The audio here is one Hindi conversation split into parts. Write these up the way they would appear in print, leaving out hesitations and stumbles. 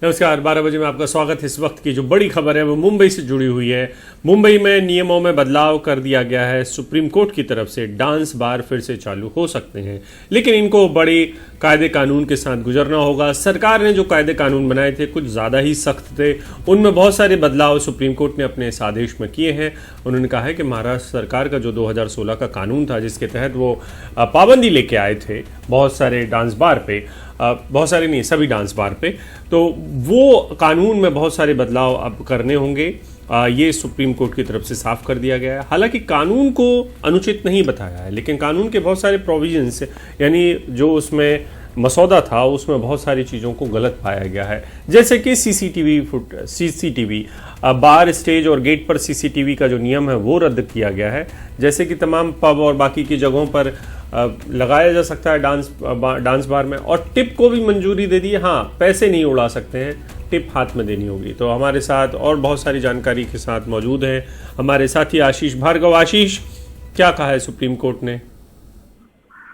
नमस्कार, 12 बजे में आपका स्वागत है। इस वक्त की जो बड़ी खबर है वो मुंबई से जुड़ी हुई है। मुंबई में नियमों में बदलाव कर दिया गया है। सुप्रीम कोर्ट की तरफ से डांस बार फिर से चालू हो सकते हैं, लेकिन इनको बड़े कायदे कानून के साथ गुजरना होगा। सरकार ने जो कायदे कानून बनाए थे कुछ ज़्यादा ही सख्त थे, उनमें बहुत सारे बदलाव सुप्रीम कोर्ट ने अपने इस आदेश में किए हैं। उन्होंने कहा है कि महाराष्ट्र सरकार का जो 2016 का कानून था, जिसके तहत वो पाबंदी लेके आए थे बहुत सारे डांस बार पे, बहुत सारे नहीं, सभी डांस बार पे, तो वो कानून में बहुत सारे बदलाव अब करने होंगे। ये सुप्रीम कोर्ट की तरफ से साफ कर दिया गया है। हालांकि कानून को अनुचित नहीं बताया है, लेकिन कानून के बहुत सारे प्रोविजंस, यानी जो उसमें मसौदा था उसमें बहुत सारी चीज़ों को गलत पाया गया है। जैसे कि सीसीटीवी बार, स्टेज और गेट पर सीसीटीवी का जो नियम है वो रद्द किया गया है। जैसे कि तमाम पब और बाकी की जगहों पर लगाया जा सकता है डांस बार में, और टिप को भी मंजूरी दे दी है। हाँ, पैसे नहीं उड़ा सकते हैं, टिप हाथ में देनी होगी। तो हमारे साथ और बहुत सारी जानकारी के साथ मौजूद हैं हमारे साथी आशीष भार्गव। आशीष, क्या कहा है सुप्रीम कोर्ट ने?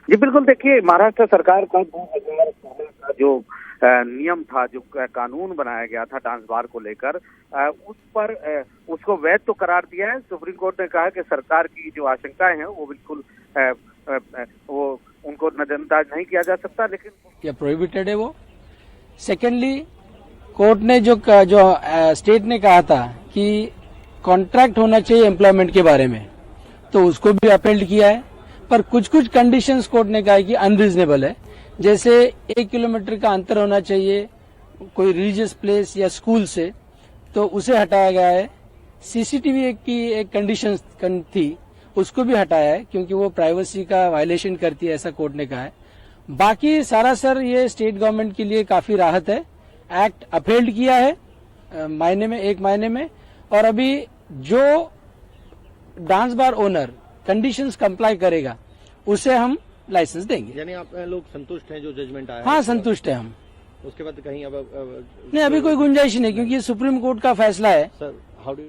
जी बिल्कुल, देखिए, महाराष्ट्र सरकार का 2016 का जो नियम था, जो कानून बनाया गया था डांस बार को लेकर, उस पर उसको वैध तो करार दिया है। सुप्रीम कोर्ट ने कहा कि सरकार की जो आशंकाएं हैं वो बिल्कुल वो उनको नजरअंदाज नहीं किया जा सकता, लेकिन क्या प्रोहिबिटेड है वो। सेकेंडली, कोर्ट ने जो स्टेट ने कहा था कि कॉन्ट्रैक्ट होना चाहिए एम्प्लॉयमेंट के बारे में, तो उसको भी अपील किया है। पर कुछ कुछ कंडीशंस कोर्ट ने कहा है कि अनरीजनेबल है। जैसे 1 किलोमीटर का अंतर होना चाहिए कोई रिलीजियस प्लेस या स्कूल से, तो उसे हटाया गया है। सीसीटीवी की एक कंडीशन थी, उसको भी हटाया है क्योंकि वो प्राइवेसी का वायलेशन करती है, ऐसा कोर्ट ने कहा है। बाकी सारा सर ये स्टेट गवर्नमेंट के लिए काफी राहत है। एक्ट अपहेल्ड किया है एक महीने में, और अभी जो dance bar owner conditions comply करेगा उसे हम लाइसेंस देंगे। यानी आप लोग संतुष्ट हैं जो जजमेंट आया? हाँ, संतुष्ट है हम। उसके बाद कहीं अब नहीं, अभी कोई गुंजाइश नहीं, क्योंकि ये सुप्रीम कोर्ट का फैसला है। सर, हाउ डू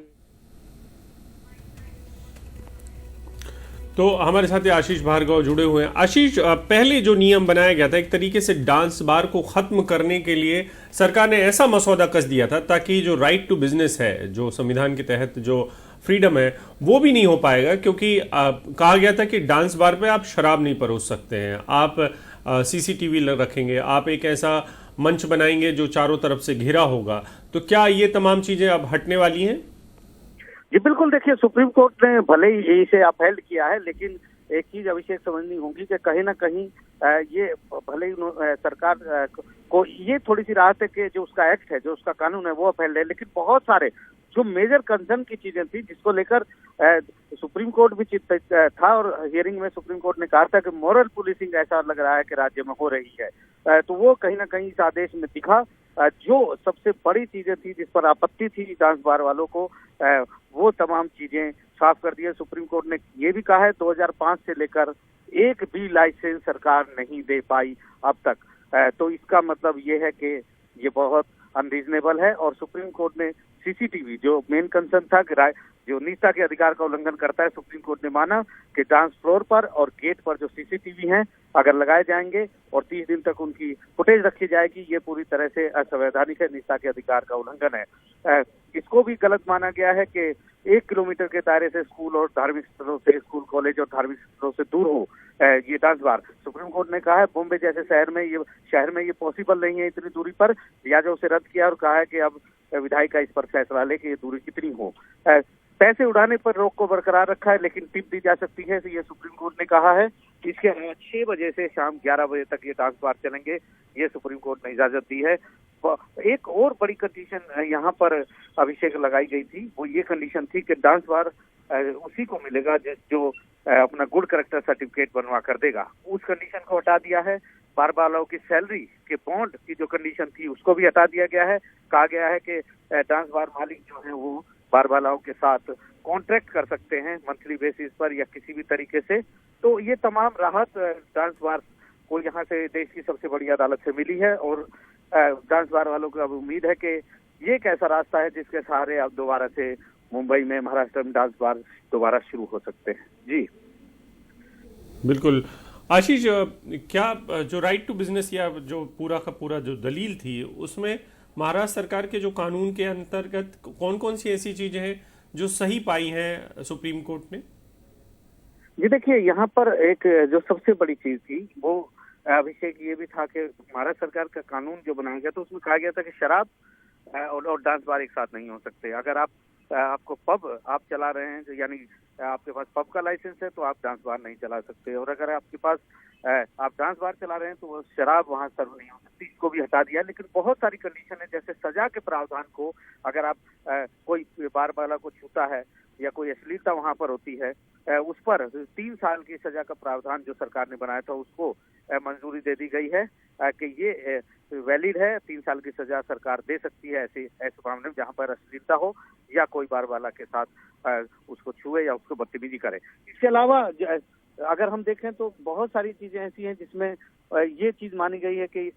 तो हमारे साथ आशीष भार्गव जुड़े हुए हैं। आशीष, पहले जो नियम बनाया गया था, एक तरीके से डांस बार को खत्म करने के लिए सरकार ने ऐसा मसौदा कस दिया था ताकि जो राइट टू बिजनेस है, जो संविधान के तहत जो फ्रीडम है, वो भी नहीं हो पाएगा। क्योंकि कहा गया था कि डांस बार पे आप शराब नहीं परोस सकते हैं, आप सीसीटीवी रखेंगे, आप एक ऐसा मंच बनाएंगे जो चारों तरफ से घिरा होगा। तो क्या ये तमाम चीजें अब हटने वाली हैं? जी बिल्कुल, देखिए, सुप्रीम कोर्ट ने भले ही इसे अपहेल्ड किया है, लेकिन एक चीज अभिषेक समझनी होगी कि कहीं ना कहीं ये भले ही सरकार को ये थोड़ी सी राहत है कि जो उसका एक्ट है, जो उसका कानून है वो अपहेल्ड है, लेकिन बहुत सारे जो मेजर कंसर्न की चीजें थी जिसको लेकर सुप्रीम कोर्ट भी चिंतित था, और हियरिंग में सुप्रीम कोर्ट ने कहा था कि मॉरल पुलिसिंग ऐसा लग रहा है कि राज्य में हो रही है, तो वो कहीं ना कहीं इस आदेश में दिखा। जो सबसे बड़ी चीजें थी जिस पर आपत्ति थी डांस बार वालों को, वो तमाम चीजें साफ कर दी है। सुप्रीम कोर्ट ने ये भी कहा है 2005 से लेकर एक भी लाइसेंस सरकार नहीं दे पाई अब तक, तो इसका मतलब ये है कि ये बहुत अनरीजनेबल है। और सुप्रीम कोर्ट ने सीसीटीवी, जो मेन कंसर्न था कि जो निजता के अधिकार का उल्लंघन करता है, सुप्रीम कोर्ट ने माना कि डांस फ्लोर पर और गेट पर जो सीसीटीवी हैं अगर लगाए जाएंगे और 30 दिन तक उनकी फुटेज रखी जाएगी, ये पूरी तरह से असंवैधानिक है, निजता के अधिकार का उल्लंघन है। इसको भी गलत माना गया है कि 1 किलोमीटर के दायरे से स्कूल और धार्मिक स्थलों से, स्कूल कॉलेज और धार्मिक स्थलों से दूर हो ये डांस बार। सुप्रीम कोर्ट ने कहा है बॉम्बे जैसे शहर में ये पॉसिबल नहीं है इतनी दूरी पर, लिहाजा उसे रद्द किया और कहा है कि अब विधायिका इस पर फैसला ले कि ये दूरी कितनी हो। पैसे उड़ाने पर रोक को बरकरार रखा है, लेकिन टिप दी जा सकती है, ये सुप्रीम कोर्ट ने कहा है। इसके 6 बजे से शाम 11 बजे तक ये डांस बार चलेंगे, ये सुप्रीम कोर्ट ने इजाजत दी है। एक और बड़ी कंडीशन यहाँ पर अभिषेक लगाई गई थी, वो ये कंडीशन थी कि डांस बार उसी को मिलेगा जो अपना गुड कैरेक्टर सर्टिफिकेट बनवा कर देगा। उस कंडीशन को हटा दिया है। बार वालों की सैलरी के बॉन्ड की जो कंडीशन थी उसको भी हटा दिया गया है। कहा गया है कि डांस बार मालिक जो है वो बार वालों के साथ कॉन्ट्रैक्ट कर सकते हैं मंथली बेसिस पर या किसी भी तरीके से। तो ये तमाम राहत डांस बार को यहाँ से देश की सबसे बड़ी अदालत से मिली है, और डांस बार वालों को अब उम्मीद है कि ये एक ऐसा रास्ता है जिसके सहारे अब दोबारा से मुंबई में, महाराष्ट्र में डांस बार दोबारा शुरू हो सकते हैं। जी बिल्कुल। आशीष, क्या जो राइट टू बिजनेस या जो पूरा का पूरा जो दलील थी उसमें महाराष्ट्र सरकार के जो कानून के अंतर्गत कौन कौन सी ऐसी चीजें हैं जो सही पाई हैं सुप्रीम कोर्ट ने? जी देखिए, यहाँ पर एक जो सबसे बड़ी चीज थी वो अभिषेक ये भी था कि महाराष्ट्र सरकार का कानून जो बनाया गया तो उसमें कहा गया था कि शराब और डांस बार एक साथ नहीं हो सकते। अगर आपको पब आप चला रहे हैं, तो यानी आपके पास पब का लाइसेंस है तो आप डांस बार नहीं चला सकते, और अगर आपके पास आप डांस बार चला रहे हैं तो शराब वहाँ सर्व नहीं हो सकती। इसको भी हटा दिया, लेकिन बहुत सारी कंडीशन है, जैसे सजा के प्रावधान को अगर आप कोई बार वाला को छूता है या कोई अश्लीलता वहाँ पर होती है उस पर 3 साल की सजा का प्रावधान जो सरकार ने बनाया था उसको मंजूरी दे दी गई है कि ये वैलिड है। 3 साल की सजा सरकार दे सकती है ऐसे मामले में जहाँ पर अश्लीलता हो या कोई बार वाला के साथ उसको छुए या उसको बदतमीजी करे। इसके अलावा अगर हम देखें तो बहुत सारी चीजें ऐसी हैं जिसमें ये चीज मानी गई है कि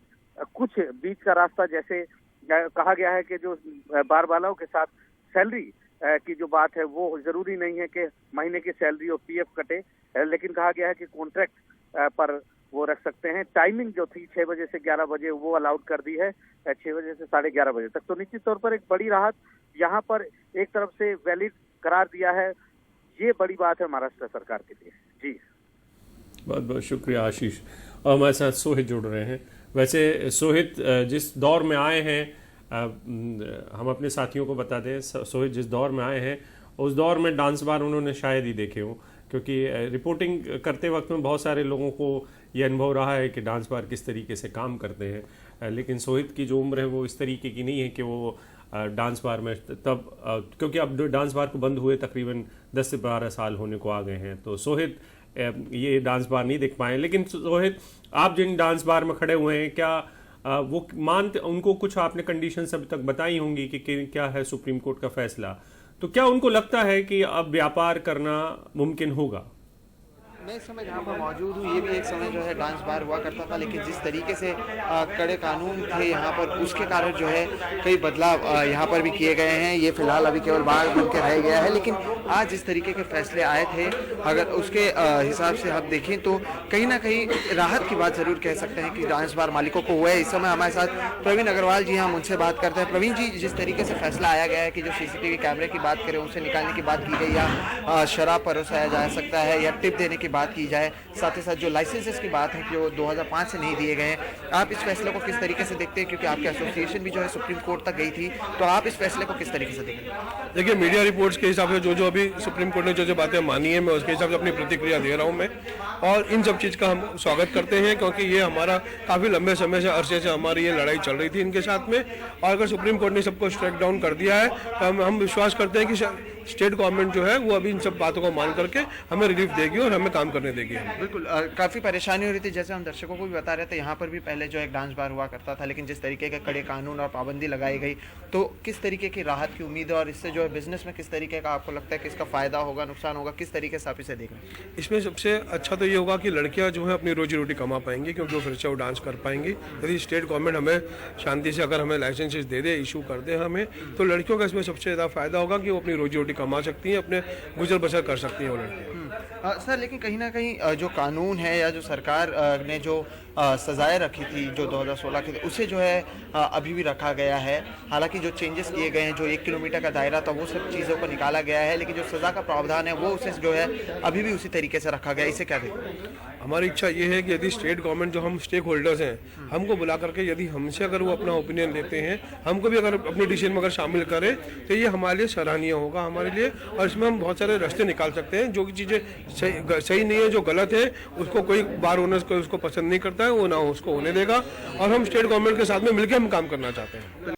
कुछ बीच का रास्ता, जैसे कहा गया है कि जो बार वालों के साथ सैलरी की जो बात है वो जरूरी नहीं है कि महीने की सैलरी और पीएफ कटे, लेकिन कहा गया है कि कॉन्ट्रैक्ट पर वो रख सकते हैं। टाइमिंग जो थी 6 बजे से 11 बजे वो अलाउड कर दी है 6 बजे से 11:30 बजे तक। तो निश्चित तौर पर एक बड़ी राहत यहाँ पर एक तरफ से वैलिड करार दिया है, ये बड़ी बात है महाराष्ट्र सरकार के लिए। जी बहुत बहुत शुक्रिया आशीष। और हमारे साथ सोहित जुड़ रहे हैं। वैसे सोहित, जिस दौर में आए हैं, हम अपने साथियों को बता दें, सोहित जिस दौर में आए हैं उस दौर में डांस बार उन्होंने शायद ही देखे हों, क्योंकि रिपोर्टिंग करते वक्त में बहुत सारे लोगों को ये अनुभव रहा है कि डांस बार किस तरीके से काम करते हैं। लेकिन सोहित की जो उम्र है वो इस तरीके की नहीं है कि वो डांस बार में तब, क्योंकि अब डांस बार को बंद हुए तकरीबन 10 से 12 साल होने को आ गए हैं, तो सोहित ये डांस बार नहीं देख पाए। लेकिन सोहित, आप जिन डांस बार में खड़े हुए हैं, क्या वो मानते, उनको कुछ आपने कंडीशंस अभी तक बताई होंगी कि क्या है सुप्रीम कोर्ट का फैसला, तो क्या उनको लगता है कि अब व्यापार करना मुमकिन होगा? मैं इस समय जहाँ पर मौजूद हूँ, ये भी एक समय जो है डांस बार हुआ करता था, लेकिन जिस तरीके से कड़े कानून थे यहाँ पर, उसके कारण जो है कई बदलाव यहाँ पर भी किए गए हैं। ये फिलहाल अभी केवल बार बन के रह गया है, लेकिन आज जिस तरीके के फैसले आए थे, अगर उसके हिसाब से हम देखें तो कहीं ना कहीं राहत की बात जरूर कह सकते हैं कि डांस बार मालिकों को हुआ है। इस समय हमारे साथ प्रवीण अग्रवाल जी, हम उनसे बात करते हैं। प्रवीण जी, जिस तरीके से फैसला आया गया है कि जो CCTV कैमरे की बात करें उसे निकालने की बात की गई, या शराब परोसाया जा सकता है, या टिप देने की बात की जाए, साथ ही साथ जो लाइसेंसेस की बात है कि वो 2005 से नहीं दिए गए हैं, आप इस फैसले को किस तरीके से देखते हैं? क्योंकि आपकी एसोसिएशन भी जो है सुप्रीम कोर्ट तक गई थी, तो आप इस फैसले को किस तरीके से देखते हैं? देखिए, मीडिया रिपोर्ट्स के हिसाब से जो अभी सुप्रीम कोर्ट ने जो बातें मानी है, मैं उसके हिसाब से अपनी प्रतिक्रिया दे रहा हूं मैं, और इन सब चीज़ का हम स्वागत करते हैं, क्योंकि ये हमारा काफ़ी लंबे समय से, अरसे से हमारी ये लड़ाई चल रही थी इनके साथ में, और अगर सुप्रीम कोर्ट ने सबको स्ट्राइक डाउन कर दिया है तो हम विश्वास करते हैं कि स्टेट गवर्नमेंट जो है वो अभी इन सब बातों को मान करके हमें रिलीफ देगी और हमें काम करने देगी। बिल्कुल, काफ़ी परेशानी हो रही थी, जैसे हम दर्शकों को भी बता रहे थे, यहाँ पर भी पहले जो एक डांस बार हुआ करता था, लेकिन जिस तरीके के कड़े कानून और पाबंदी लगाई गई, तो किस तरीके की राहत की उम्मीद है, और इससे जो है बिजनेस में किस तरीके का आपको लगता है कि इसका फायदा होगा, नुकसान होगा, किस तरीके से आप इसे देख रहे हैं? इसमें सबसे अच्छा तो ये होगा कि लड़कियां जो है अपनी रोजी रोटी कमा पाएंगी, क्योंकि वो फिर से वो डांस कर पाएंगी। यदि स्टेट गवर्नमेंट हमें शांति से अगर हमें लाइसेंसेस दे दे, इशू कर दे हमें, तो लड़कियों का इसमें सबसे ज़्यादा फायदा होगा कि वो अपनी रोजी रोटी कमा सकती हैं, अपने गुजर बसर कर सकती हैं वो लड़कियाँ। सर, लेकिन कहीं ना कहीं जो कानून है या जो सरकार ने जो सजाएं रखी थी जो 2016 के, उसे जो है अभी भी रखा गया है। हालांकि जो चेंजेस किए गए हैं, जो 1 किलोमीटर का दायरा था, वो सब चीज़ों को निकाला गया है, लेकिन जो सज़ा का प्रावधान है वो उसे जो है अभी भी उसी तरीके से रखा गया। इसे क्या देखते? हमारी इच्छा ये है कि यदि स्टेट गवर्नमेंट, जो हम स्टेक होल्डर्स हैं, हमको बुला करके यदि हमसे अगर वो अपना ओपिनियन लेते हैं, हमको भी अगर अपनी डिसीजन में अगर शामिल करें, तो ये हमारे लिए सराहनीय होगा हमारे लिए, और इसमें हम बहुत सारे रास्ते निकाल सकते हैं। जो कि चीज़ें सही नहीं है, जो गलत है, उसको कोई बार ओनर्स को उसको पसंद नहीं करता है, वो ना उसको होने देगा, और हम स्टेट गवर्नमेंट के साथ में मिलकर हम काम करना चाहते हैं।